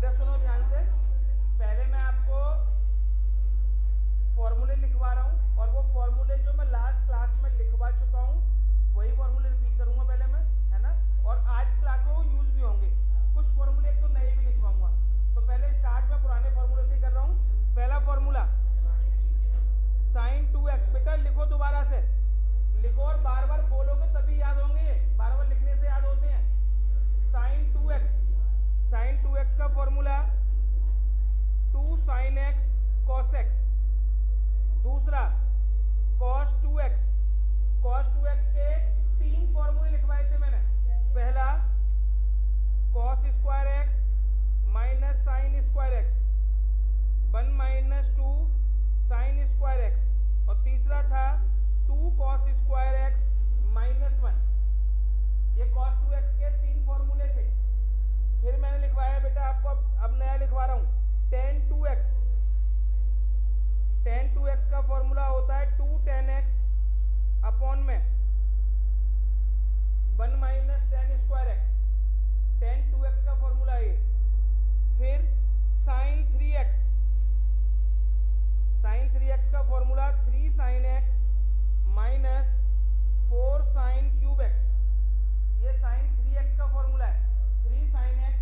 बेटा सुनो ध्यान से, पहले मैं आपको फॉर्मूले लिखवा रहा हूँ और वो फॉर्मूले जो मैं लास्ट क्लास में लिखवा चुका हूँ वही फॉर्मूले रिपीट करूंगा पहले मैं, है ना। और आज क्लास में वो यूज भी होंगे, कुछ फॉर्मूले एक तो नए भी लिखवाऊंगा। तो पहले स्टार्ट में पुराने फॉर्मूले से ही कर रहा हूँ। पहला फॉर्मूला sin 2x, बेटा लिखो दोबारा से लिखो और बार बार बोलोगे तभी याद होंगे, ये बार बार लिखने से याद होते हैं। sin 2x का formula 2 sin x cos x। दूसरा cos 2x के 3 फॉर्मूले लिखवाए थे मैंने। पहला cos square x minus sin square x 1 minus 2 sin square x, और तीसरा था 2 cos स्क्वायर x माइनस 1। ये cos 2x के 3 फॉर्मूले थे। फिर मैंने लिखवाया बेटा आपको, अब नया लिखवा रहा हूँ tan 2x का फॉर्मूला होता है 2 tan x अपॉन में 1 minus tan square x। tan 2x का फॉर्मूला है। फिर sin 3x का formula 3 sin x minus 4 sin cube x। ये sin 3x का फॉर्मूला है, 3 sin x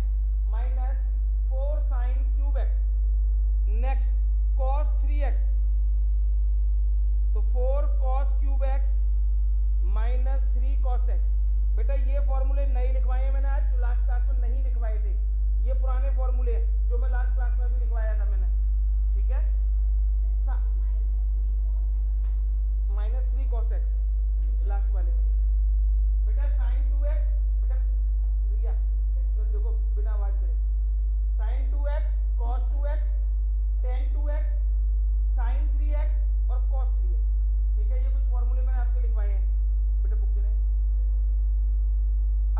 minus 4 sin cube x। Next cos 3x, तो 4 cos cube x minus 3 cos x। बेटा ये फॉर्मूले नहीं लिखवाए हैं मैंने आज, जो लास्ट क्लास में नहीं लिखवाए थे। ये पुराने फॉर्मूले हैं जो मैं लास्ट क्लास में भी लिखवाया था मैंने, ठीक है। माइनस 3 cos x लास्ट वाले में। बेटा sin 2x, बेटा भैया तो देखो बिना आवाज करे, sin 2x cos 2x tan 2x sin 3x और cos 3x, ठीक है। ये कुछ फॉर्मूले मैंने आपके लिखवाए हैं, बेटा बुक दे रहे हैं।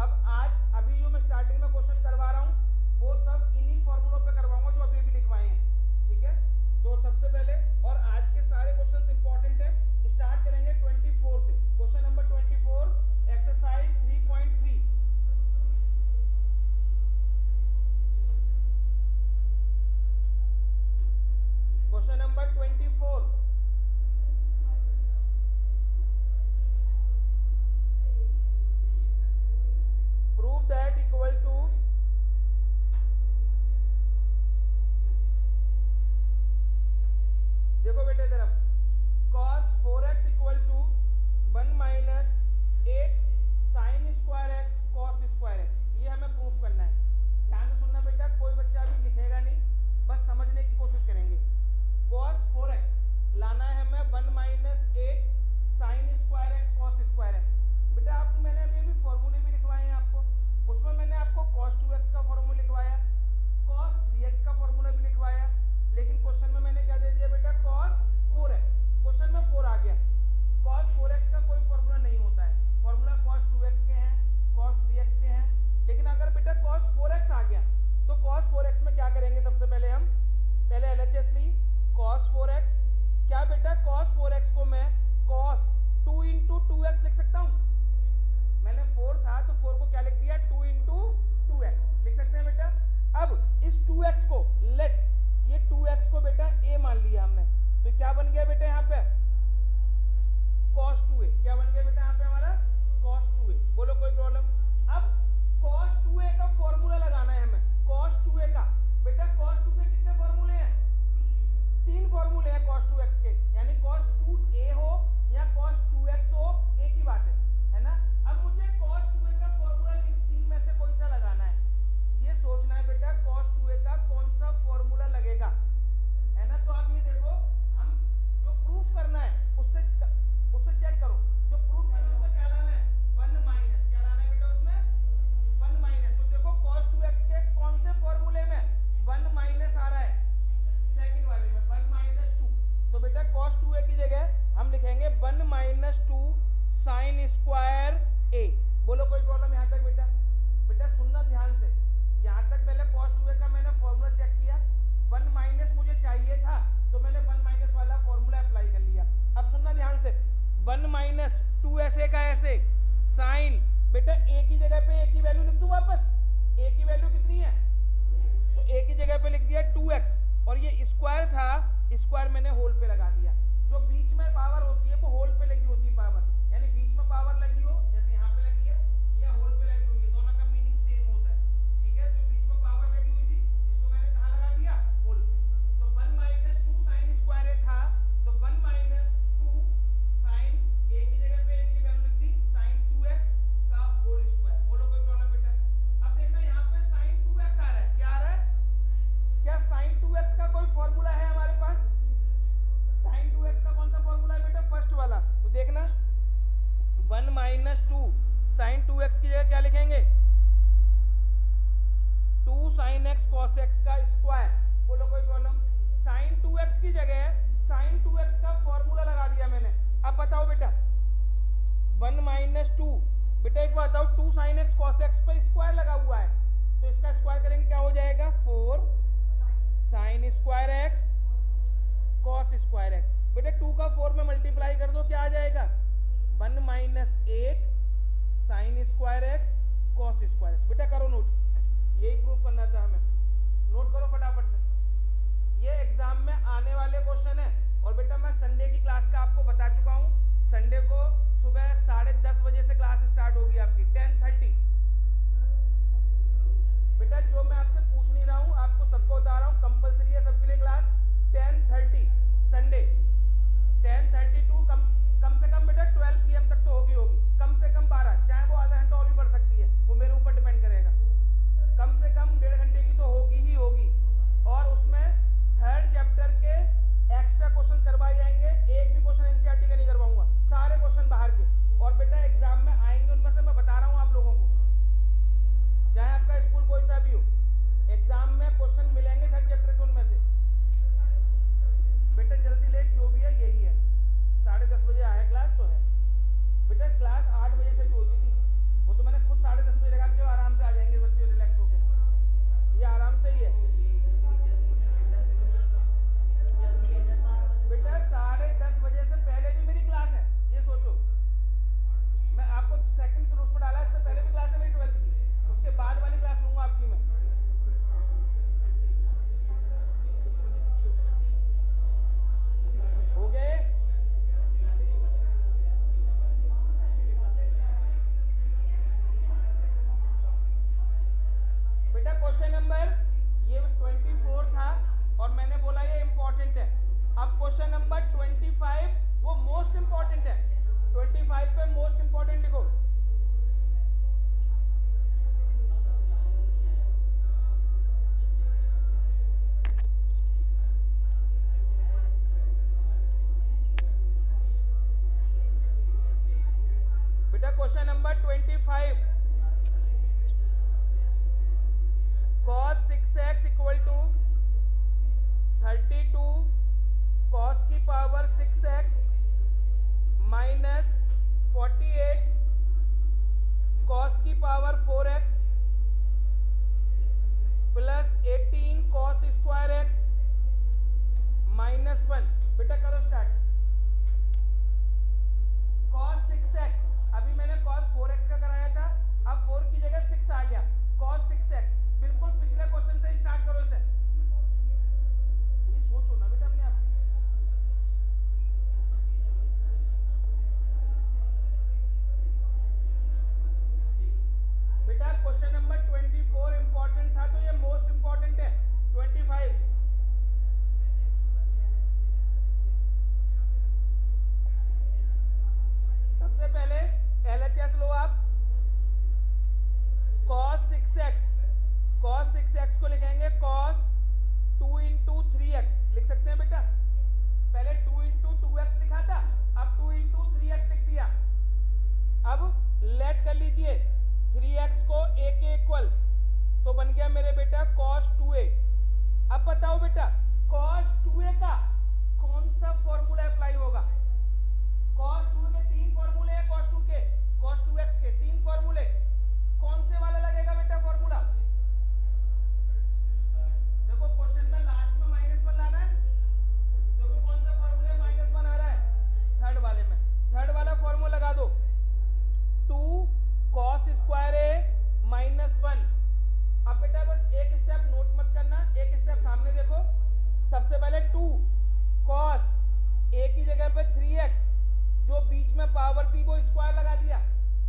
अब आज अभी जो मैं स्टार्टिंग में क्वेश्चन करवा रहा हूँ वो सब इन्हीं फॉर्मूलों पे करवाऊंगा जो अभी अभी लिखवाए हैं, ठीक है। तो सबसे पहले, और आज के सारे क्वेश्चंस इंपॉर्टेंट है, स्टार्ट करेंगे 24 से। Question number 24 exercise 3.3। Question number 24, prove that equal to देखो बेटे तरफ cos 4x equal to 1 minus 8 sin square x cos square x। ये हमें प्रूफ करना है। ध्यान से सुनना बेटा, कोई बच्चा अभी लिखेगा नहीं, बस समझने की कोशिश करेंगे। cos 4x लाना है हमें 1 minus 8 sin square x cos square x। बेटा आपको मैंने अभी फॉर्मूले भी लिखवाए हैं आपको, उसमें मैंने आपको cos 2x का फॉर्मूला लिखवाया, cos 3x का फॉर्मूला भी लिखवाया, लेकिन क्वेश्चन में मैंने क्या दे दिया बेटा, cos 4x। क्वेश्चन में 4 आ गया। cos 4x का कोई फॉर्मूला नहीं होता है, फॉर्मूला cos 2x के हैं, cos 3x के हैं। लेकिन अगर बेटा cos 4x आ गया तो cos 4x में क्या करेंगे, सबसे पहले हम पहले LHS ली cos 4x। क्या बेटा cos 4x को मैं cos 2 इंटू 2x लिख सकता हूँ। मैंने 4 था तो 4 को क्या लिख दिया, 2 इंटू 2x लिख सकते हैं बेटा। अब इस 2x को लेट, ये 2x को बेटा a मान लिया हमने, तो क्या बन गया बेटा यहाँ पे cos 2a। क्या बन गया बेटा यहाँ पे हमारा cos 2a। बोलो कोई प्रॉब्लम। अब cos 2a का फॉर्मूला लगाना है हमें, cos 2a का। बेटा cos 2 के कितने फॉर्मूले हैं, 3 फॉर्मूले हैं cos 2x के, यानी cos 2a हो या cos 2x हो, एक ही बात है ना। अब मुझे cos 2a का फॉर्मूला इन 3 में से कोई सा लगाना है, ये सोचना है बेटा cos 2a का कौन सा फॉर्मूला लगेगा, है ना। तो आप ये देखो, हम जो प्रूफ करना है उससे चेक करो, जो प्रूफ करना है उसमें क्या लाना है, 1 माइनस, क्या लाना है बेटा उसमें 1 माइनस। तो देखो cos 2x के कौन से फॉर्मूले में 1 माइनस आ रहा है, सेकंड वाले में 1 माइनस 2। तो बेटा cos 2a की जगह हम लिखेंगे 1 माइनस 2 sin स्क्वायर a। बोलो कोई प्रॉब्लम यहाँ तक बेटा। बेटा सुनना ध्यान से, यहाँ तक पहले cos 2a का मैंने फॉर्मूला चेक किया, 1 माइनस मुझे चाहिए था तो मैंने 1 माइनस वाला फॉर्मूला अप्लाई कर लिया। अब सुनना ध्यान से, 1 माइनस 2 ऐसे का ऐसे साइन, बेटा a की जगह पे a की वैल्यू लिख दूं वापस। a की वैल्यू कितनी है, तो a की स्क्वायर मैंने होल पे लगा दिया। जो बीच में पावर होती है वो होल पे लगी होती है पावर, यानी बीच में पावर लगी हो, जैसे यहाँ पे लगी है या होल पे लगी हुई है, दोनों का मीनिंग सेम होता है। ठीक है, जो बीच में पावर लगी हुई थी इसको मैंने कहाँ लगा दिया, होल पे। तो 1 माइनस 2 साइन स्क्वायर ए था, तो 1 माइनस 2 साइन ए की जगह पे ए की वैल्यू लिख दी साइन 2x का होल स्क्वायर। बोलो कोई प्रॉब्लम बेटा? अब देखना यहाँ पे साइन 2x आ रहा है, क्या आ रहा है? क्या साइन 2x का कोई फॉर्मूला है हमारे पास? साइन 2x का कौन सा फॉर्मूला है बेटा? फर्स्ट वाला। तो देखना 1 माइनस 2 साइन 2x की जगह क्या लिखेंगे? 2 साइन x cos x का स्क्वायर। बोलो कोई प्रॉब्लम? साइन 2x की जगह साइन 2x का फॉर्मूला लगा दिया मैंने। अब बताओ बेटा 1 माइनस 2, बेटा एक बात बताओ, 2 साइन x cos x पे स्क्वायर लगा हुआ है, तो इसका स्क्वायर करेंगे क्या हो जाएगा? 4 sine square x cos square x। बेटा 2 का 4 में मल्टीप्लाई कर दो, क्या आ जाएगा? 1 minus 8 sine square x cos square x। बेटा करो नोट, यही प्रूफ करना था हमें, नोट करो फटाफट से। ये एग्जाम में आने वाले क्वेश्चन है। और बेटा मैं संडे की क्लास का आपको बता चुका हूँ, संडे को सुबह 10:30 बजे से क्लास स्टार्ट होगी आपकी 10:30। बेटा जो मैं आपसे पूछ नहीं रहा हूँ, आपको सबको बता रहा हूँ, कंपलसरी है सबके लिए क्लास 10:30 संडे 10:30 टू कम से कम बेटा 12 PM तक तो होगी, कम से कम 12, चाहे वो आधा घंटा और भी बढ़ सकती है, वो मेरे ऊपर डिपेंड करेगा। कम से कम 1.5 घंटे की तो होगी ही होगी। और उसमें 3rd चैप्टर के एक्स्ट्रा क्वेश्चन करवाए जाएंगे, एक भी क्वेश्चन एनसीईआरटी का नहीं करवाऊंगा, सारे क्वेश्चन बाहर के। और बेटा एग्जाम में आएंगे उनमें से मैं बता रहा हूँ आप लोगों को, चाहे आपका स्कूल कोई सा भी हो, एग्जाम में क्वेश्चन मिलेंगे 3rd चैप्टर के उनमें से। बेटा जल्दी लेट जो भी है यही है, 10:30 बजे आया क्लास तो है। बेटा क्लास 8 बजे से भी होती थी, वो तो मैंने खुद 10:30 बजे लगा, चलो आराम से आ जाएंगे बच्चे रिलैक्स होकर, ये आराम से ही है। बेटा 10:30 बजे से पहले भी मेरी क्लास है, ये सोचो। मैं आपको सेकंड रूल्स में डाला, इससे पहले भी क्लास है मेरी 12th की, उसके बाद वाली क्लास लूंगा आपकी मैं। हो गए? बेटा क्वेश्चन नंबर ये 24 था और मैंने बोला ये इंपॉर्टेंट है। अब क्वेश्चन नंबर 25 वो मोस्ट इंपॉर्टेंट है, 25 पे मोस्ट इंपॉर्टेंट लिखो। बेटा question number 25, cos 6x equal to 32 cos की पावर 6x माइनस 48 cos की power 4x plus 18 cos square x minus 1। बेटा करो स्टार्ट। cos 6x, अभी मैंने cos 4x का कराया था, अब 4 की जगह 6 आ गया, cos 6x। बिल्कुल पिछले क्वेश्चन से स्टार्ट करो इसे, ये सोचो ना बेटा अपने आप। बेटा क्वेश्चन नंबर 24 इंपॉर्टेंट था, तो ये मोस्ट इंपॉर्टेंट है 25। सबसे पहले LHS लो आप, cos 6x को लिखेंगे cos 2 into 3x, लिख सकते हैं बेटा। पहले 2 into 2x लिखा था, अब 2 into 3x लिख दिया। अब लेट कर लीजिए 3x को a के इक्वल, तो बन गया मेरे बेटा cos 2a। अब बताओ बेटा cos 2a का कौन सा फॉर्मूला अप्लाई होगा? cos 2 के 3 फॉर्मूले हैं, cos 2x के 3 फॉर्मूले, कौन से वाला लगेगा बेटा फॉर्मूला? देखो क्वेश्चन में लास्ट में -1 लाना है, देखो कौन सा फॉर्मूले -1 आ रहा है, 3rd वाले में। 3rd वाला फॉर्मूला लगा दो, 2 cos स्क्वायर a माइनस 1। अब बेटा बस एक स्टेप नोट मत करना, एक स्टेप सामने देखो। सबसे पहले 2 कॉस ए की जगह पे 3x, जो बीच में पावर थी वो स्क्वायर लगा दिया,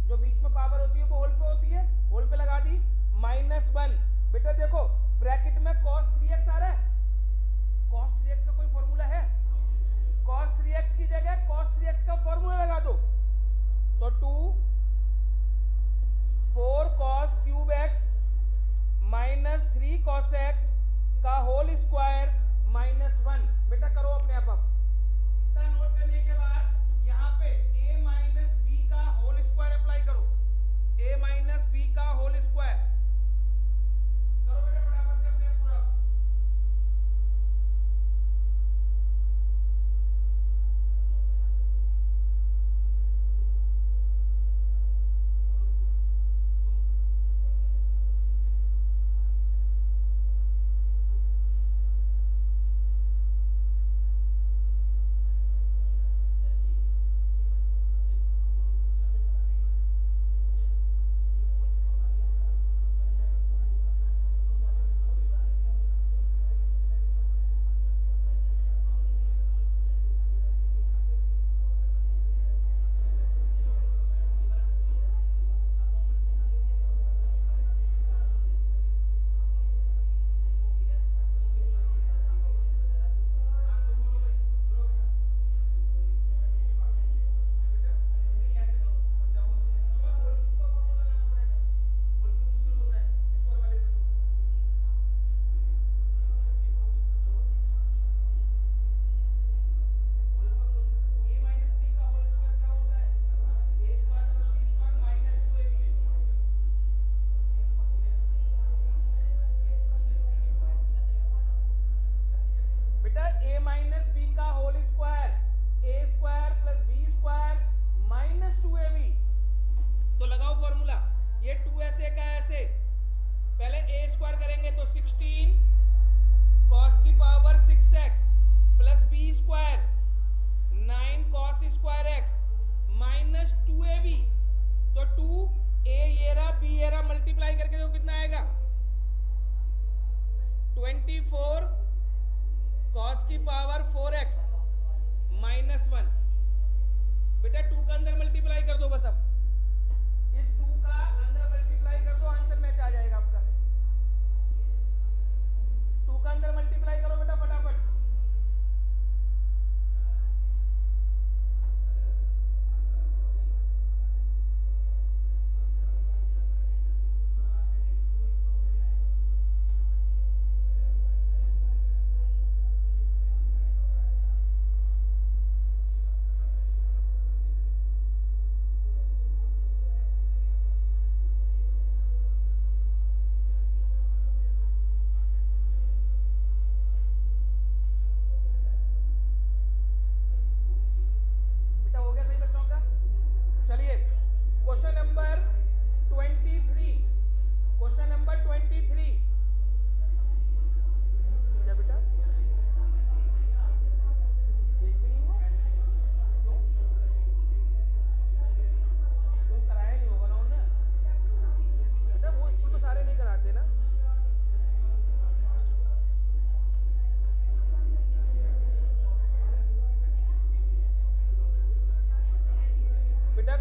जो बीच में पावर होती है वो होल पे होती है, होल पे लगा दी, -1। बेटा देखो ब्रैकेट में cos 3x आ रहा है, cos 3x का कोई फॉर्मूला है? cos 3x की जगह cos 3x का फॉर्मूला लगा दो, तो 2 4 cos cube x -3 cos x का होल स्क्वायर -1। बेटा करो अपने आप। इतना नोट करने के बाद यहाँ पे a माइनस बी का होल स्क्वायर अप्लाई करो, a माइनस बी का होल स्क्वायर करो बेटा फटाफट से अपने आप पूरा।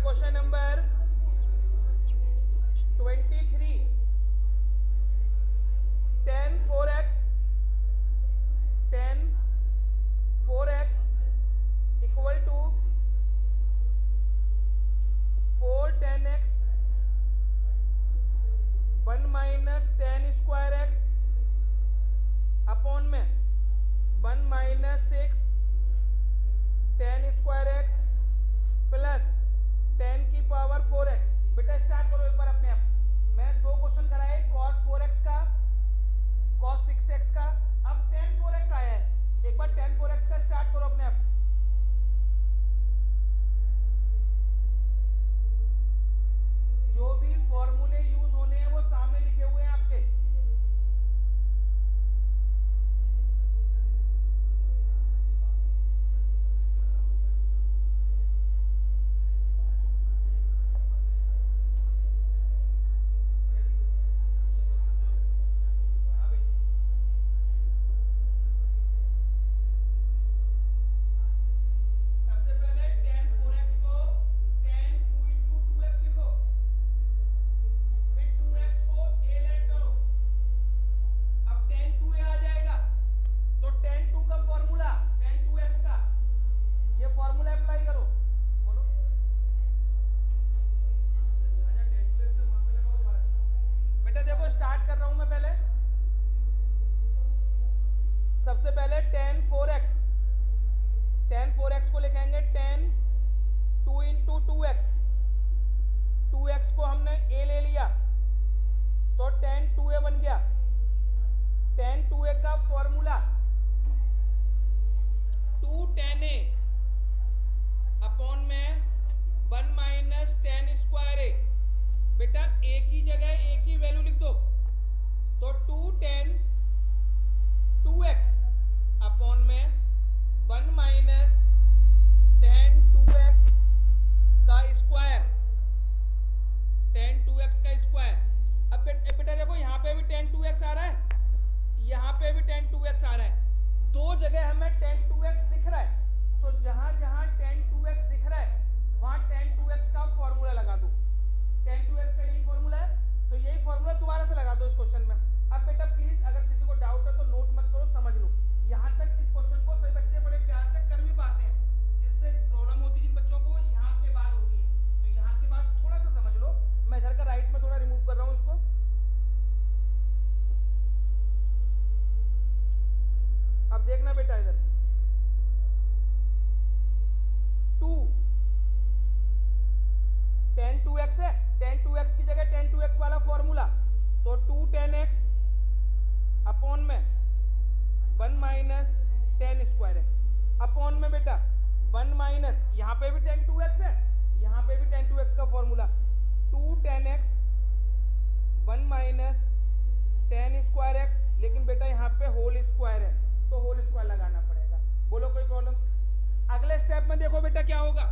Question number 23, 10 4x equal to 4 10x 1 minus 10 square x upon में 1 माइनस 6 10 स्क्वायर x प्लस 10 की पावर 4x। बेटा स्टार्ट करो एक बार अपने आप। मैंने दो क्वेश्चन कराए, cos 4x का, cos 6x का, अब tan 4x आया है, एक बार tan 4x का स्टार्ट करो अपने आप। जो भी फॉर्मूले यूज होने हैं वो सामने लिखे हुए हैं आपके। सबसे पहले tan 4x, tan 4x को लिखेंगे tan 2 इंटू 2x, 2x को हमने a ले लिया तो tan 2a बन गया। tan 2a का फॉर्मूला 2 tan a अपॉन में 1 माइनस tan स्क्वायर a। बेटा a की जगह a की वैल्यू लिख दो तो 2 tan 2x अपॉन में 1 माइनस tan 2x का स्क्वायर, tan 2x का स्क्वायर। अब बेटा देखो यहाँ पे भी tan 2x आ रहा है, यहाँ पे भी tan 2x आ रहा है, दो जगह हमें tan 2x दिख रहा है, तो जहां जहां tan 2x दिख रहा है वहां tan 2x का फॉर्मूला लगा दो। tan 2x का यही फॉर्मूला है, तो यही फॉर्मूला दोबारा से लगा दो इस क्वेश्चन में। अब बेटा प्लीज अगर किसी को डाउट है तो नोट मत करो, समझ लो। यहाँ तक इस क्वेश्चन को सभी बच्चे बड़े प्यार से कर भी पाते हैं, जिससे प्रॉब्लम होती है जिन बच्चों को यहाँ के बाद होती है, तो यहाँ के बाद थोड़ा सा समझ लो। मैं इधर का राइट में थोड़ा रिमूव कर रहा हूँ इसको। अब देखना बेटा इधर 2 tan 2x है, tan 2x की जगह tan 2x वाला फॉर्मूला तो 2 tan x अपॉन में 1 minus tan square x upon में बेटा 1 माइनस, यहाँ पे भी tan 2x है, यहाँ पे भी tan 2x का formula 2 tan x 1 minus tan square x, लेकिन बेटा यहाँ पे होल स्क्वायर है तो होल स्क्वायर लगाना पड़ेगा। बोलो कोई प्रॉब्लम? अगले स्टेप में देखो बेटा क्या होगा,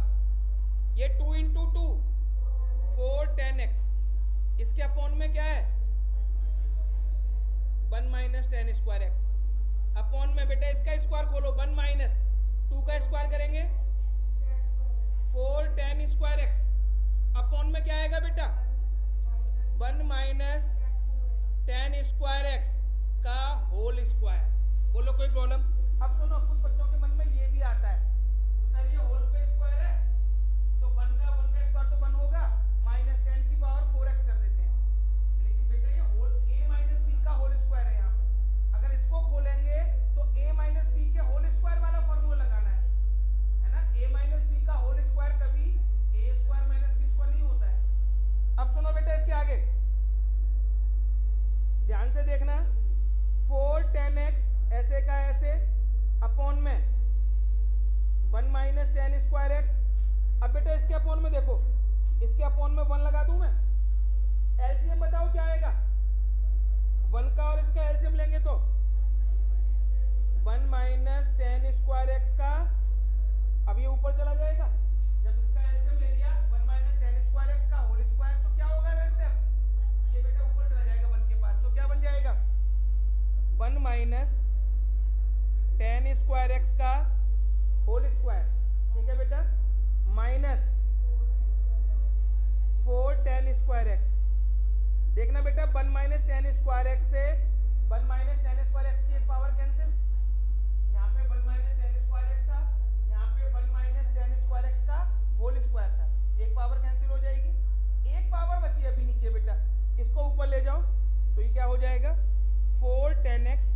ये 2 इंटू 2 4 tan x, इसके अपॉन में क्या है 1 minus tan square x upon में बेटा इसका स्क्वायर खोलो 1 माइनस 2 का स्क्वायर करेंगे 4 tan स्क्वायर x अपॉन में क्या आएगा बेटा 1 माइनस tan स्क्वायर x का होल स्क्वायर। बोलो कोई प्रॉब्लम? अब सुनो, कुछ बच्चों के मन में ये भी आता है सर ये होल पे स्क्वायर है तो 1 का स्क्वायर तो 1 होगा, माइनस 10 की पावर 4x कर देते हैं, लेकिन बेटा ये होल a माइनस b का होल स्क्वायर है। यहाँ पे अगर इसको खोलेंगे तो a माइनस b के होल स्क्वायर वाला फॉर्मूला लगाना है ना। a माइनस b का होल स्क्वायर कभी a square minus b square नहीं होता है। अब सुनो बेटा इसके आगे ध्यान से देखना, 4 tan x ऐसे का ऐसे अपॉन में 1 माइनस tan स्क्वायर x। अब बेटा इसके अपॉन में देखो, इसके अपॉन में 1 लगा दूं मैं, एलसीएम बताओ क्या आएगा 1 का, और इसका एलसीएम लेंगे तो 1 माइनस tan स्क्वायर x का, अब ये ऊपर चला जाएगा, जब इसका एलसीएम ले लिया 1 माइनस tan स्क्वायर x का होल स्क्वायर तो क्या होगा नेक्स्ट स्टेप, ये बेटा ऊपर चला जाएगा 1 के पास, तो क्या बन जाएगा 1 माइनस tan स्क्वायर x का होल स्क्वायर। ठीक है बेटा, माइनस 4 tan स्क्वायर x। देखना बेटा 1 माइनस tan स्क्वायर x से 1 माइनस tan स्क्वायर x की एक पावर कैंसिल, यहाँ पे 1 माइनस tan स्क्वायर x था, यहाँ पे 1 माइनस tan स्क्वायर x का होल स्क्वायर था, एक पावर कैंसिल हो जाएगी, एक पावर बची अभी नीचे बेटा, इसको ऊपर ले जाओ तो ये क्या हो जाएगा 4 tan x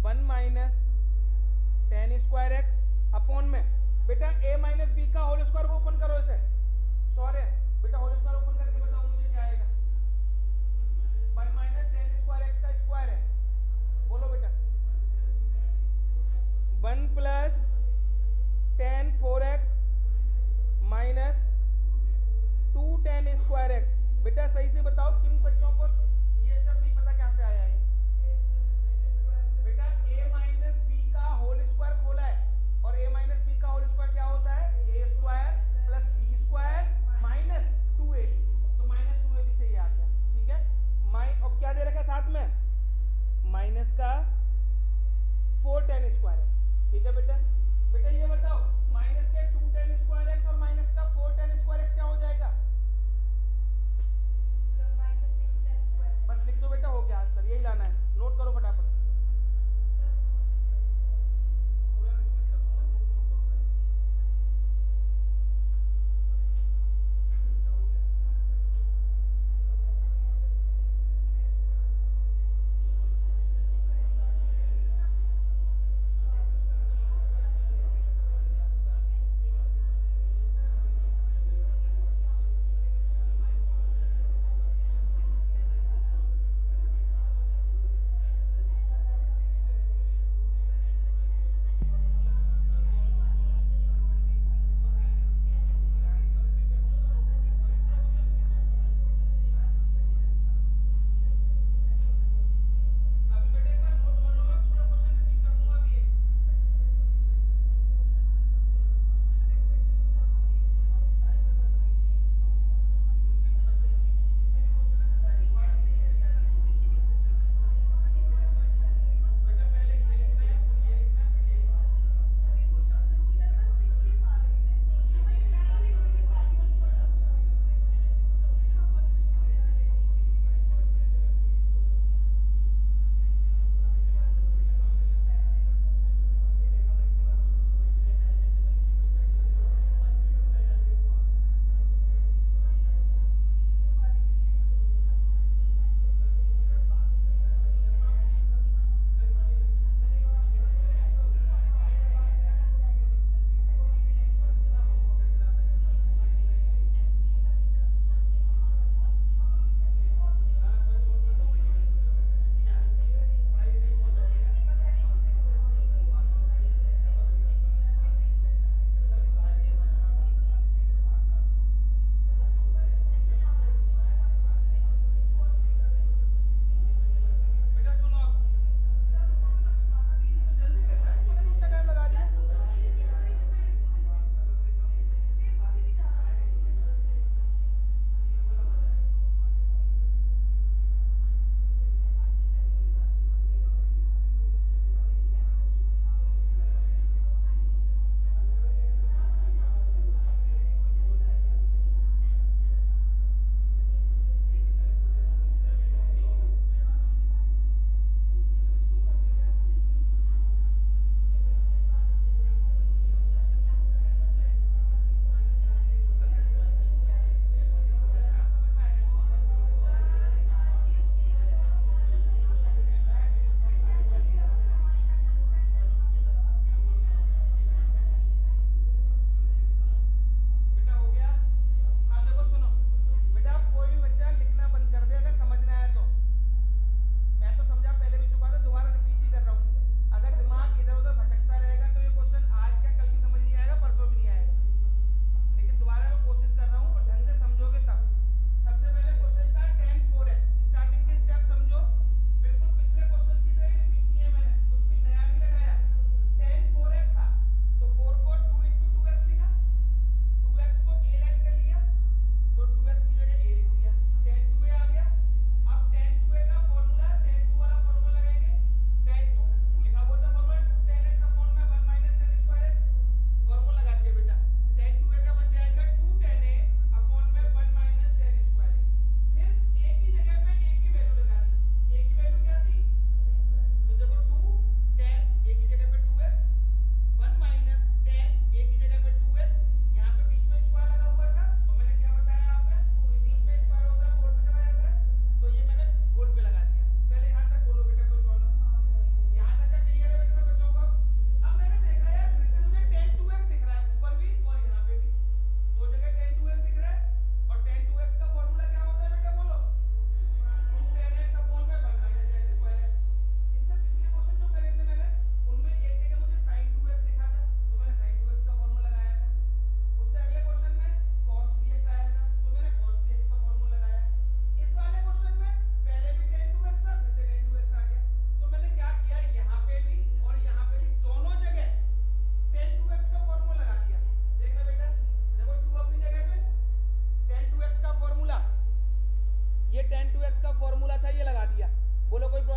1 minus tan square x upon में बेटा a माइनस b का होल स्क्वायर को ओपन करो इसे, सॉरी बेटा होल स्क्वायर ओपन करके बताओ मुझे क्या आएगा, 1 माइनस tan स्क्वायर x का स्क्वायर है, बोलो बेटा 1 plus tan 4x minus 2 tan square x। बेटा सही से बताओ किन बच्चों को ये स्टेप नहीं पता कहाँ से आया है? बेटा a माइनस b का होल स्क्वायर खोला है, और a माइनस b का होल स्क्वायर क्या होता है a square plus b square minus 2ab, तो माइनस 2ab से ये आ गया। ठीक है, अब क्या दे रखा है साथ में माइनस का 4 tan स्क्वायर x। ठीक है बेटा, बेटा ये बताओ माइनस के 2 tan स्क्वायर x और माइनस का 4 tan स्क्वायर x क्या हो जाएगा, बस लिख दो बेटा, हो गया आंसर, यही लाना है, नोट करो फटाफट से।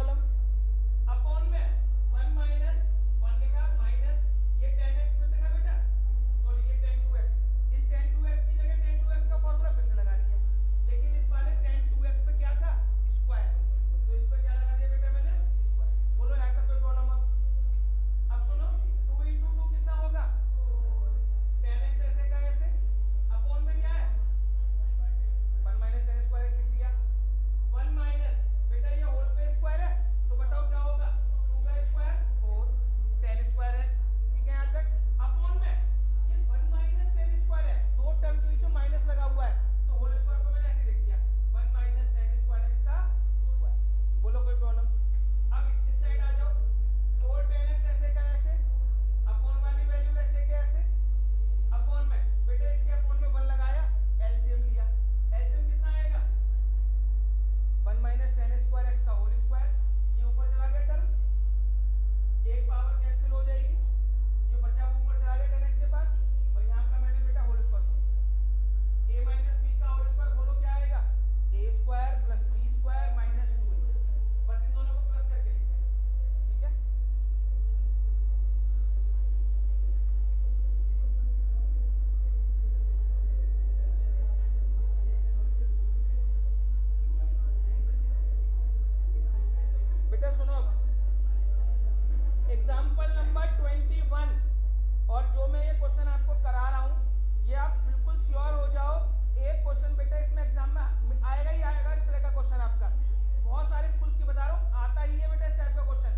प्रॉब्लम? अपॉन में 1 माइनस 1 लिखा माइनस ये 10x में देखा बेटा, सॉरी ये 10 2x, इस 10 2x की जगह 10 2x का फॉर्मूला फिर से लगा दिया, लेकिन इस वाले 10 2x पे क्या था स्क्वायर, तो इस पे क्या लगा दिया बेटा मैंने स्क्वायर। बोलो है तो कोई प्रॉब्लम? अब सुनो 2 into 2 कितना होगा 10x ऐसे का ऐसे, अपॉन में क्या है 1 माइनस 10 स्क्वायर लिख दिया, 1 माइनस बेटा ये होल पे स्क्वायर है तो बताओ क्या होगा 2 का स्क्वायर 4 10 स्क्वायर x, ठीक है यहां तक। अपॉन में ये 1 माइनस 10 स्क्वायर है, दो टर्म के बीच में माइनस लगा हुआ है तो होल स्क्वायर को मैंने ऐसे लिख दिया 1 माइनस 10 स्क्वायर x का स्क्वायर। बोलो कोई प्रॉब्लम? अब इस साइड आ जाओ, 4 10x ऐसे का ऐसे, अपॉन वाली वैल्यू ऐसे के ऐसे, अपॉन में बेटा इसके अपॉन में 1 लगाया एलसीएम लिया, एलसीएम कितना आएगा 1 माइनस 10 स्क्वायर x का होल स्क्वायर, ये ऊपर चला गया टर्म, एक पावर कैंसिल हो जाएगी, ये बचा हुआ ऊपर चला गया 10x के पास, और यहाँ का मैंने बेटा whole square a minus b का होल स्क्वायर, बोलो क्या आएगा a square plus b square minus 2a, बस इन दोनों को प्लस करके लिखते हैं, ठीक है। बेटा सुनो अब एग्जाम्पल नंबर 21, और जो मैं ये क्वेश्चन आपको करा रहा हूं ये आप बिल्कुल श्योर हो जाओ, एक क्वेश्चन बेटा इसमें एग्जाम में आएगा ही आएगा, इस तरह का क्वेश्चन आपका बहुत सारे स्कूल्स की बता रहा हूं आता ही है बेटा इस टाइप का question.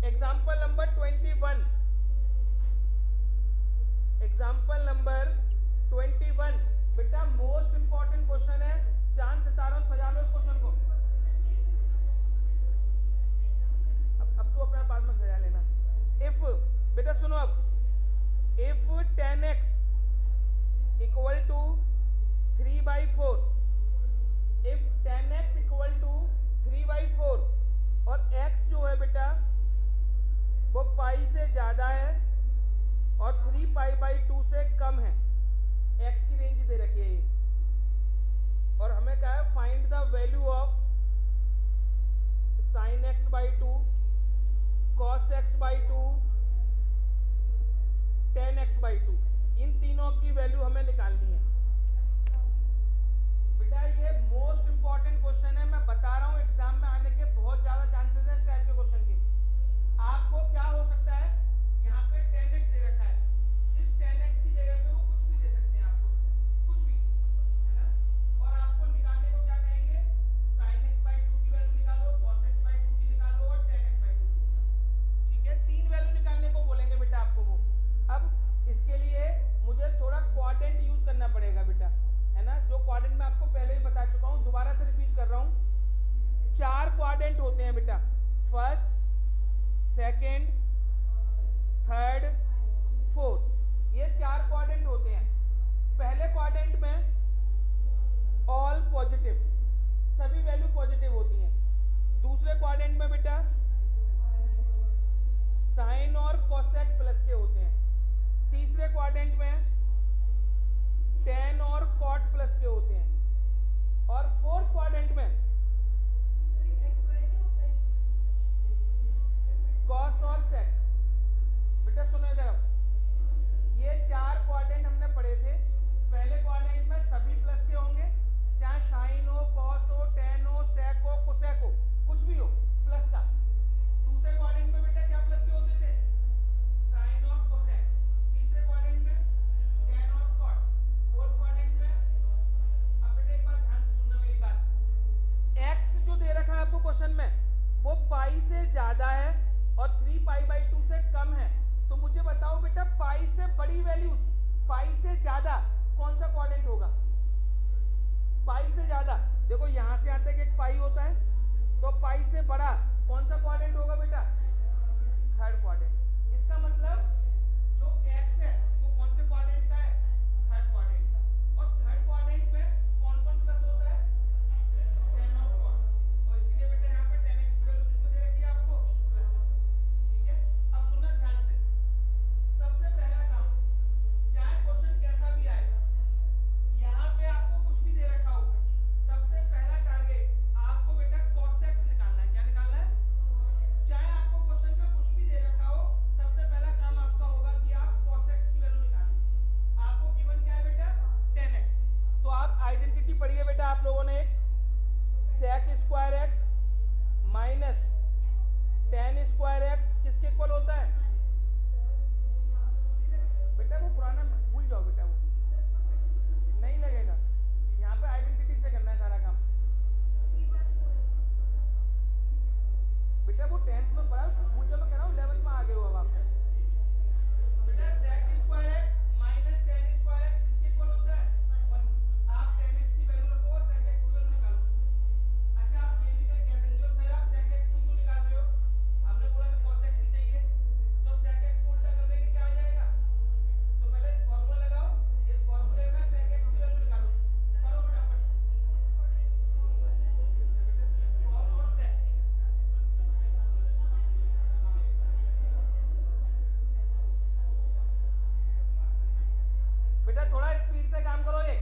Example number 21, example number 21 बेटा मोस्ट इंपॉर्टेंट क्वेश्चन है, चांद सितारों सजा लो इस क्वेश्चन को। अब तो अपना बाद में सजा लेना। इफ बेटा सुनो अब, if 10x equal to 3/4, if 10x equal to 3/4 और x जो है बेटा वो पाई से ज्यादा है और 3π/2 से कम है, x की रेंज दे रखी है ये, और हमें कहा है find the value of sin x/2 cos x/2 tan x/2, इन तीनों की वैल्यू हमें निकालनी है। बेटा ये मोस्ट इंपॉर्टेंट क्वेश्चन है, मैं बता रहा हूं एग्जाम में आने के बहुत ज्यादा चांसेस हैं इस टाइप के क्वेश्चन के। आपको क्या हो सकता है, यहाँ पे 10x दे रखा है, इस 10x की जगह पे वो कुछ भी दे सकते हैं आपको, कुछ भी, है ना, और आपको निकालने को क्या कहेंगे sin x/2 की वैल्यू निकालो, cos x/2 की निकालो और tan x/2 की निकालो, ठीक है, तीन वैल्यू निकालने को बोलेंगे बेटा आपको वो। अब इसके लिए मुझे थोड़ा क्वाड्रेंट यूज करना पड़ेगा बेटा, है ना, जो क्वाड्रेंट मैं आपको पहले ही बता चुका हूँ, दोबारा से रिपीट कर रहा हूँ। 4 क्वाड्रेंट होते हैं बेटा, फर्स्ट सेकंड थर्ड फोर्थ, ये 4 क्वाड्रेंट होते हैं। पहले क्वाड्रेंट में ऑल पॉजिटिव, सभी वैल्यू पॉजिटिव होती हैं। दूसरे क्वाड्रेंट में बेटा साइन और कोसेक प्लस के होते हैं। तीसरे क्वाड्रेंट में टेन और कॉट प्लस के होते हैं, और फोर्थ क्वाड्रेंट में कॉस और सेक। बेटा सुनो इधर, ये 4 क्वाड्रेंट हमने पढ़े थे। पहले क्वाड्रेंट में सभी प्लस के होंगे, चाहे साइन हो, कॉस हो, टेन हो, सेक हो, कोसेक हो, कुछ भी हो प्लस का। दूसरे क्वाड्रेंट में बेटा क्या प्लस के होते थे, साइन और कोसेक। तीसरे क्वाड्रेंट में टेन और कॉट। फोर्थ क्वाड्रेंट में, अब बेटा एक बार ध्यान से सुनना मेरी बात, x जो दे रखा है आपको क्वेश्चन में वो पाई से ज्यादा है और 3π/2 से कम है, तो मुझे बताओ बेटा पाई से बड़ी वैल्यूज, पाई से ज्यादा कौन सा क्वाड्रेंट होगा? पाई से ज्यादा, देखो यहां से यहां तक एक पाई होता है, तो पाई से बड़ा कौन सा क्वाड्रेंट होगा बेटा? Third quadrant. इसका मतलब जो x है वो कौन से क्वाड्रेंट का है? थर्ड क्वाड्रेंट का। और थर्ड क्वाड्रेंट में कौन कौन प्लस होता है? टेन और कॉट, और इसीलिए बेटा यहाँ पे 10x की वैल्यू किसमें दे रखी है आपको? प्लस, ठीक है। अब सुनना ध्यान से, सबसे पहला काम, चाहे क्वेश्चन कैसा भी आए, यहाँ पे आपको कुछ भी दे रखा हो, सबसे पहला टारगेट आपको बेटा cos x निकालना है। क्या निकालना है? माइनस टेन स्क्वायर एक्स किसके इक्वल होता है? बेटा वो पुराना भूल जाओ बेटा, वो नहीं लगेगा। यहाँ पे आइडेंटिटी से करना है सारा काम। बेटा वो 10th में पढ़ा, उसको भूल जाओ। मैं कह रहा हूँ 11th में आ गए हो अब आप। बेटा sec square x minus ten square x किसके इक्वल होता है? 1। आप tan x की वैल्यू रखो और sec x की वैल्यू निकालो। अच्छा आप ये भी कह सकते हो सर आप sec x की क्यों निकाल रहे हो? आपने बोला था cos x की चाहिए, तो sec x को उल्टा कर देंगे, क्या आ जाएगा? तो पहले इस फॉर्मूला लगाओ, इस फॉर्मूले में sec x की वैल्यू निकालो। करो फटाफट। cos और sec। बेटा थोड़ा स्पीड से काम करो ये।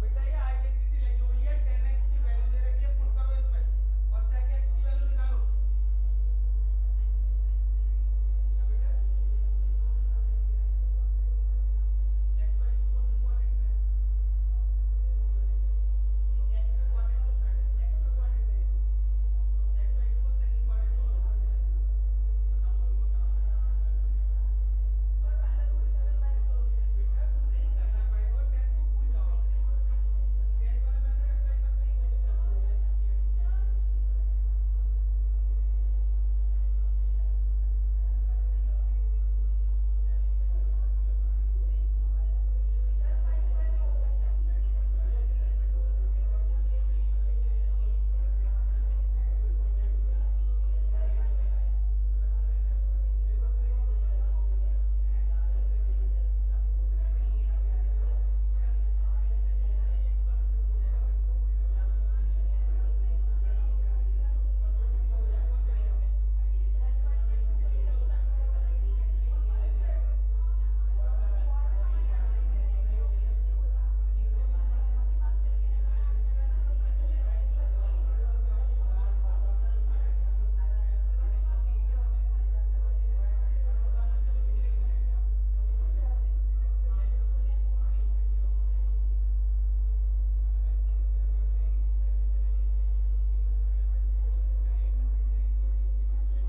बेटा ये आइडेंटिटी लगी हुई है, 10x की वैल्यू दे रखी है, पुट करो इसमें और sec x की वैल्यू निकालो। बेटा x वाली कौन सी क्वाड्रेंट में है? x का क्वाड्रेंट तो थर्ड है, x का क्वाड्रेंट है, x वाली तो सेकंड क्वाड्रेंट में होगा। बताओ बोलो बताओ। बेटा तुम नहीं करना पाएगा, 10 को भूल जाओ। 10 वाला मैंने अप्लाई मत नहीं हो सकता।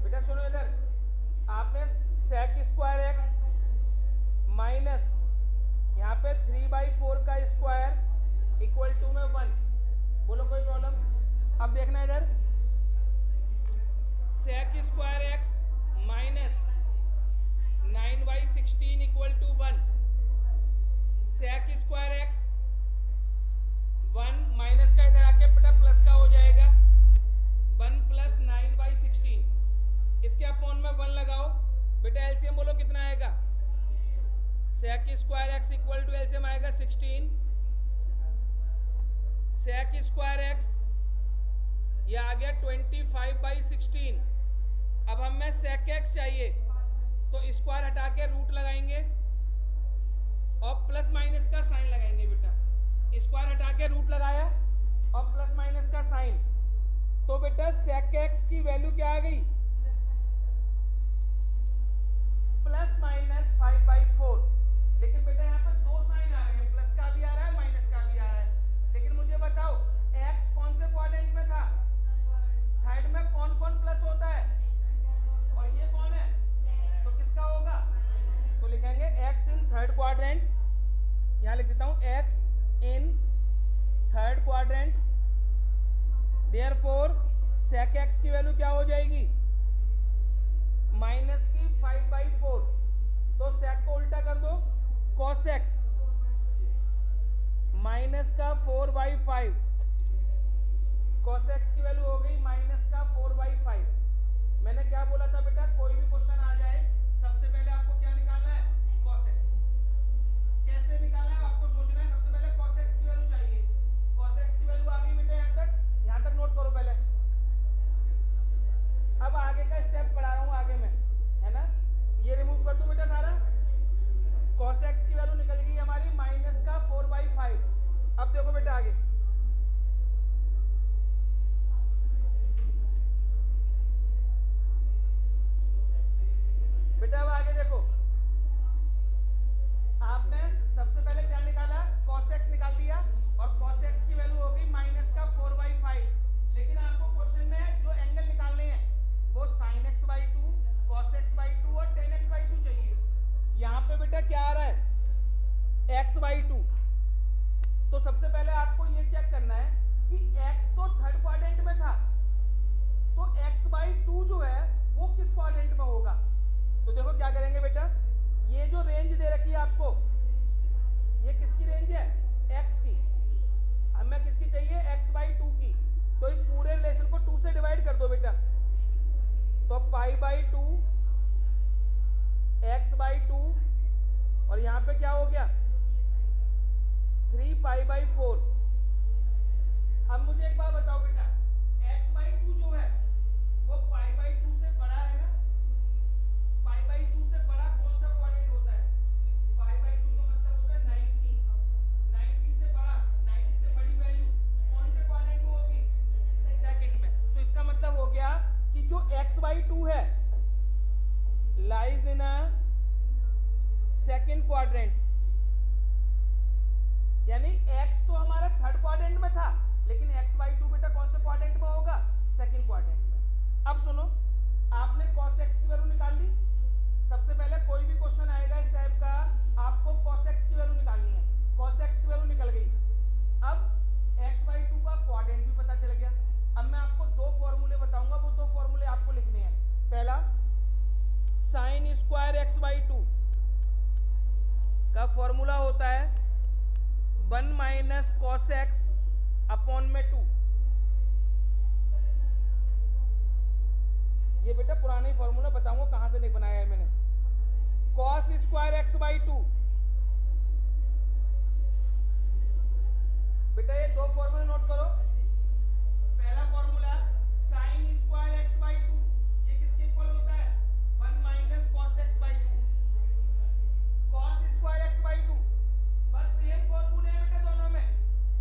बेटा सुनो इधर, आपने sec स्क्वायर एक्स माइनस यहाँ पे 3/4 का स्क्वायर इक्वल टू में 1। बोलो कोई प्रॉब्लम? अब देखना इधर, sec square x minus 9/16 equal to 1। sec square x 1 minus का इधर आके बेटा प्लस का हो जाएगा, 1 प्लस 9/16। इसके अपॉन में 1 लगाओ। बेटा एलसीएम बोलो कितना आएगा? sec square x equal to LCM आएगा 16। sec स्क्वायर एक्स ये आ गया 25/16। अब हमें sec x चाहिए, तो स्क्वायर हटा के रूट लगाएंगे और प्लस माइनस का साइन लगाएंगे। बेटा स्क्वायर हटा के रूट लगाया और प्लस माइनस का साइन, तो बेटा sec x की वैल्यू क्या आ गई? Plus minus 5/4। लेकिन बेटा यहाँ पे दो साइन आ रहे हैं, प्लस का भी आ रहा है माइनस का भी आ रहा है। लेकिन मुझे बताओ x कौन से क्वाड्रेंट में था? थर्ड में कौन कौन प्लस होता है? और ये कौन है? तो किसका होगा? तो लिखेंगे x इन थर्ड क्वाड्रेंट। यहाँ लिख देता हूँ x in third quadrant. Therefore sec x की वैल्यू क्या हो जाएगी? माइनस की 5/4। तो sec को उल्टा कर दो, cos x माइनस का 4/5। cos x की वैल्यू हो गई माइनस का 4/5। मैंने क्या बोला था बेटा, कोई भी क्वेश्चन आ जाए सबसे पहले आपको क्या निकालना है? cos x। कैसे निकालना है आपको सोचना है। सबसे पहले cos x की वैल्यू चाहिए। cos x की वैल्यू आ गई बेटा, यहाँ तक नोट करो पहले। अब आगे का स्टेप पढ़ा रहा हूँ आगे में, है ना। ये रिमूव कर दो बेटा सारा। cos x की वैल्यू निकल गई हमारी माइनस का 4/5। अब देखो बेटा आगे, बेटा अब आगे देखो, आपने एक्स बाई टू। तो सबसे पहले आपको ये चेक करना है कि x तो थर्ड क्वाड्रेंट में था, तो x बाई टू जो है वो किस क्वाड्रेंट में होगा। तो देखो क्या करेंगे बेटा, ये जो रेंज दे रखी है आपको, ये किसकी रेंज है, x की। हमें किसकी चाहिए, x बाई टू की। तो इस पूरे रिलेशन को 2 से डिवाइड कर दो बेटा, तो pi by two x by to, और यहां पे क्या हो गया 3 पाई बाई 4। अब मुझे एक बात बताओ बेटा, x बाई टू जो है वो पाई बाई टू से बड़ा है ना। पाई बाई टू से बड़ा कौन सा क्वाड्रेंट होता है, पाई बाई टू का मतलब होता है 90। 90 से बड़ा, 90 से बड़ी वैल्यू कौन से क्वाड्रेंट में होगी, सेकंड में। तो इसका मतलब हो गया कि जो x बाई टू है lies in a second quadrant, यानी x तो हमारा थर्ड क्वाड्रेंट में था, लेकिन x बाई टू बेटा कौन से क्वाड्रेंट में होगा, सेकंड क्वाड्रेंट में। अब सुनो, आपने cos x की वैल्यू निकाल ली। सबसे पहले कोई भी क्वेश्चन आएगा इस टाइप का, आपको cos x की वैल्यू निकालनी है। cos x की वैल्यू निकल गई। अब x बाई टू का क्वाड्रेंट भी पता चल गया। अब मैं आपको दो फॉर्मूले बताऊंगा, वो दो फॉर्मूले आपको लिखने हैं। पहला sign square x by two का फॉर्मूला होता है 1 माइनस कॉस एक्स अपॉन में 2। ये बेटा पुराना ही फॉर्मूला, बताऊंगा कहां से नहीं बनाया है मैंने। Cos square x by to, बेटा ये दो फॉर्मूले नोट करो। पहला formula sine square x by to, ये किसके इक्वल होता है, 1 minus cos x by two. Cos square x by to, बस सेम फॉर्मूले है बेटा दोनों में,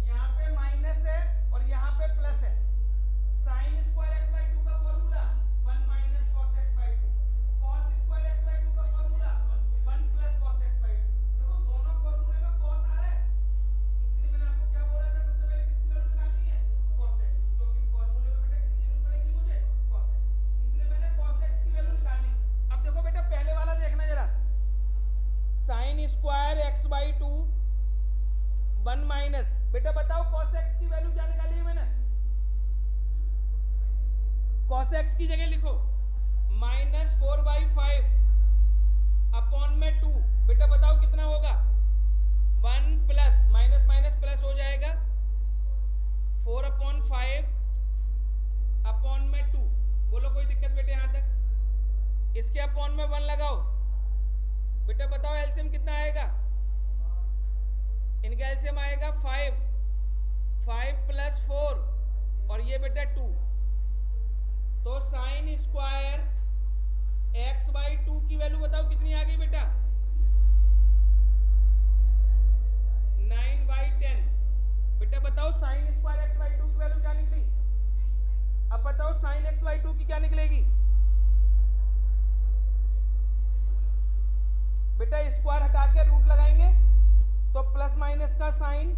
यहाँ पे माइनस है और यहाँ पे प्लस है। Sine square x by two का formula 1 minus cos x by two, cos square x by two का formula 1 plus cos x by two. देखो दोनों फॉर्मूले में कॉस आ रहा है, इसलिए मैंने आपको क्या बोला था, सबसे पहले किसकी वैल्यू निकालनी है, कॉस एक्स, क्योंकि फॉर्मूले में बेटा किसकी जरूरत पड़ेगी मुझे, कॉस एक्स, इसलिए मैंने कॉस एक्स की वैल्यू निकाली। अब देखो बेटा पहले वाला देखना जरा, sign square x by to 1 minus, बेटा बताओ कॉस एक्स की वैल्यू क्या निकाली है मैंने। कॉस एक्स की जगह लिखो माइनस 4/5 अपॉन में 2। बेटा बताओ कितना होगा, 1 प्लस माइनस माइनस प्लस हो जाएगा 4/5 अपॉन में 2। बोलो कोई दिक्कत बेटे यहां तक। इसके अपॉन में 1 लगाओ, बेटा बताओ एलसीएम कितना आएगा, इनका एलसीएम आएगा 5 प्लस 4 और ये बेटा 2। तो sign square x by to की वैल्यू बताओ कितनी आ गई बेटा, 9/10। बेटा बताओ sign square x by to की वैल्यू क्या निकली। अब बताओ साइन एक्स बाई टू की क्या निकलेगी। बेटा स्क्वायर हटा के रूट लगाएंगे तो प्लस माइनस का साइन,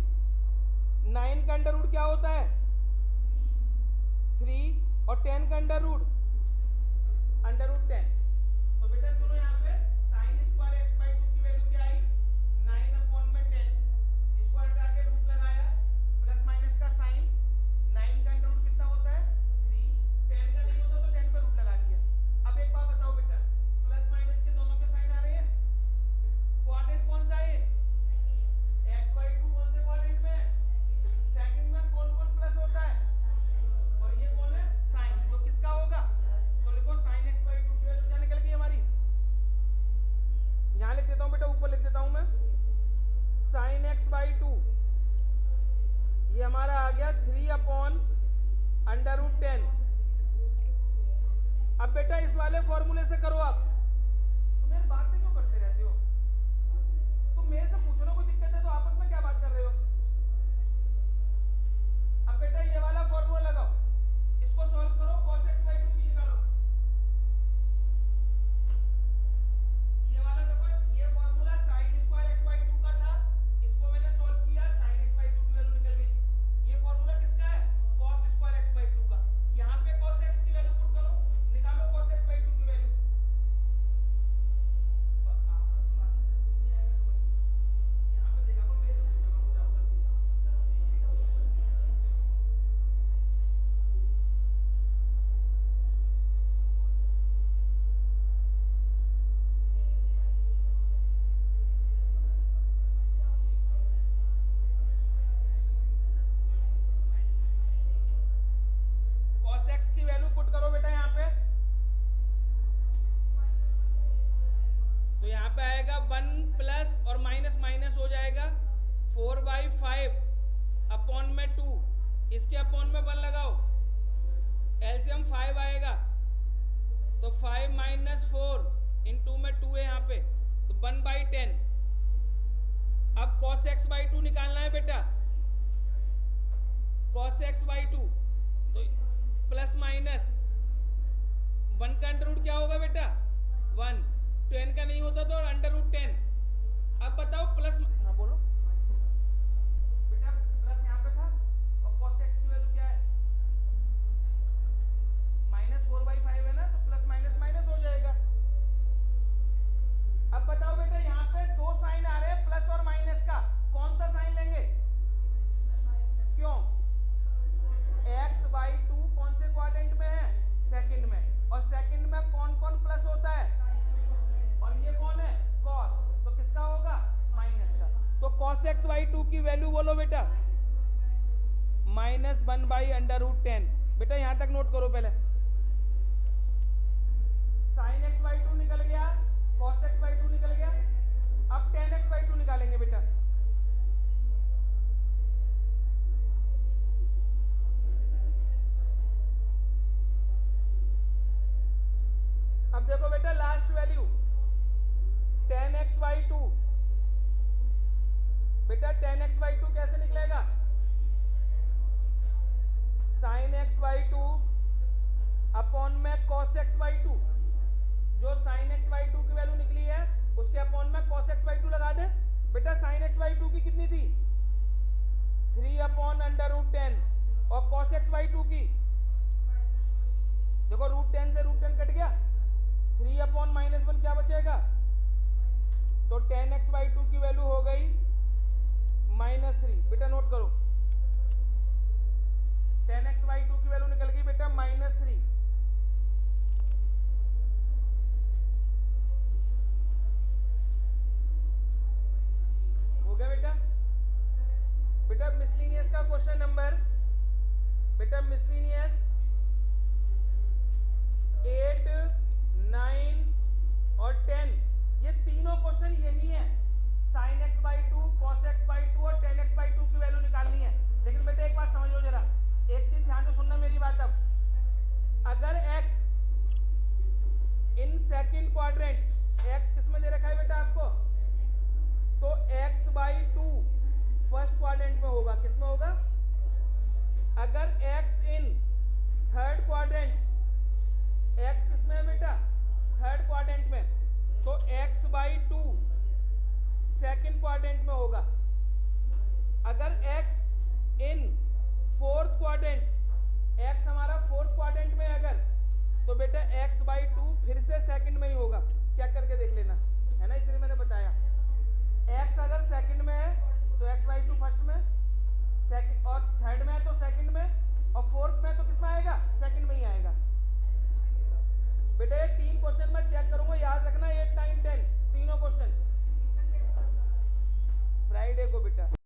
9 का अंडर रूट क्या होता है 3 और 10 का अंडर रूट 10। तो बेटा सुनो यहाँ पे sign square x by to की वैल्यू क्या आई, 9/10। स्क्वायर हटा के रूट लगाया, प्लस माइनस का साइन, 9 का अंडर रूट कितना होता है 3, 10 का नहीं होता तो 10 पे रूट लगा दिया। अब एक बात बताओ बेटा, प्लस माइनस के दोनों के साइन आ रहे हैं, क्वाड्रेंट कौन सा है, एक्स बाई टू कौन से क्वाड्रेंट में है, सेकंड में। कौन कौन प्लस होता है और ये कौन है साइन, तो किसका होगा, तो लिखो साइन एक्स बाई टू की वैल्यू क्या निकल गई हमारी। यहां लिख देता हूं बेटा, ऊपर लिख देता हूं मैं, साइन एक्स बाई टू ये हमारा आ गया 3/10। अब बेटा इस वाले फॉर्मूले से करो आप। तुम यार बातें क्यों करते रहते हो, तुम मेरे से पूछो ना, कोई दिक्कत है तो आपस में क्या बात कर रहे हो। अब बेटा ये वाला फॉर्मूला लगाओ, इसको सॉल्व करो, cos x बाई 2 की निकालो। ये वाला देखो, ये formula sin square x by 2 का था, इसको मैंने सॉल्व किया, sin x बाई 2 की वैल्यू निकल गई। ये फॉर्मूला किसका है, cos स्क्वायर x बाई 2 का। यहाँ पे cos x की वैल्यू पुट करो, निकालो cos x बाई 2 की वैल्यू। आपस में बात करने से कुछ नहीं आएगा समझ में। वन प्लस और माइनस माइनस हो जाएगा, 4/5 अपॉन में 2, इसके अपॉन में 1 लगाओ, एलसीएम 5 आएगा, तो 5 - 4 इन 2 में 2 है यहाँ पे, तो 1/10। अब cos x/2 निकालना है बेटा, cos x/2 तो प्लस माइनस 1 का अंडर रूट क्या होगा बेटा 1, 10 का नहीं होता तो अंडर रूट 10। अब बताओ प्लस, हाँ बोलो बेटा, प्लस यहाँ पे था और cos x की वैल्यू क्या है -4/5 है ना, तो प्लस माइनस माइनस हो जाएगा। अब बताओ बेटा यहाँ पे दो साइन आ रहे हैं प्लस और माइनस का, कौन सा साइन लेंगे, क्यों, x/2 कौन से क्वाड्रेंट में है, सेकंड में, और सेकंड में कौन कौन प्लस होता है, और ये कौन है cos, तो किसका होगा माइनस का। तो cos x/2 की वैल्यू बोलो बेटा -1/√10। बेटा यहां तक नोट करो पहले, sin x/2 निकल गया, cos x/2 निकल गया, अब tan x/2 निकालेंगे बेटा। अब देखो बेटा लास्ट वैल्यू tan x/2, बेटा tan x/2 कैसे निकलेगा, sin x/2 अपॉन में cos x/2, जो sin x/2 की वैल्यू निकली है उसके अपॉन में cos x/2 लगा दें। बेटा sin x/2 की कितनी थी 3/√10 और cos x/2 की देखो √10 से √10 कट गया, 3/-1 क्या बचेगा, तो tan x/2 की वैल्यू हो गई -3। बेटा नोट करो, tan x/2 की वैल्यू निकल गई बेटा -3। हो गया बेटा। बेटा मिसलिनियस का क्वेश्चन नंबर, बेटा मिसलिनियस 8, 9 और 10, ये तीनों क्वेश्चन यही हैं, sin x/2, cos x/2 और tan x/2 की वैल्यू निकालनी है। लेकिन बेटा एक बात समझ लो जरा, एक चीज ध्यान से सुनना मेरी बात। अब अगर x in second quadrant, x किस में दे रखा है बेटा आपको, तो x/2 फर्स्ट क्वाड्रेंट में होगा, किस में होगा, अगर x in third quadrant, x किस में है बेटा थर्ड क्वाड्रेंट में, तो x/2 सेकंड क्वाड्रेंट में होगा। अगर x in fourth quadrant, x हमारा फोर्थ क्वाड्रेंट में अगर, तो बेटा x/2 फिर से सेकंड में ही होगा, चेक करके देख लेना, है ना, इसलिए मैंने बताया। x अगर सेकंड में है तो x/2 फर्स्ट में, सेकंड और थर्ड में है तो सेकंड में, और फोर्थ में तो किस में आएगा, सेकंड में ही आएगा। बेटा ये 3 क्वेश्चन मैं चेक करूंगा, याद रखना 8, 9, 10 तीनों क्वेश्चन फ्राइडे को बेटा।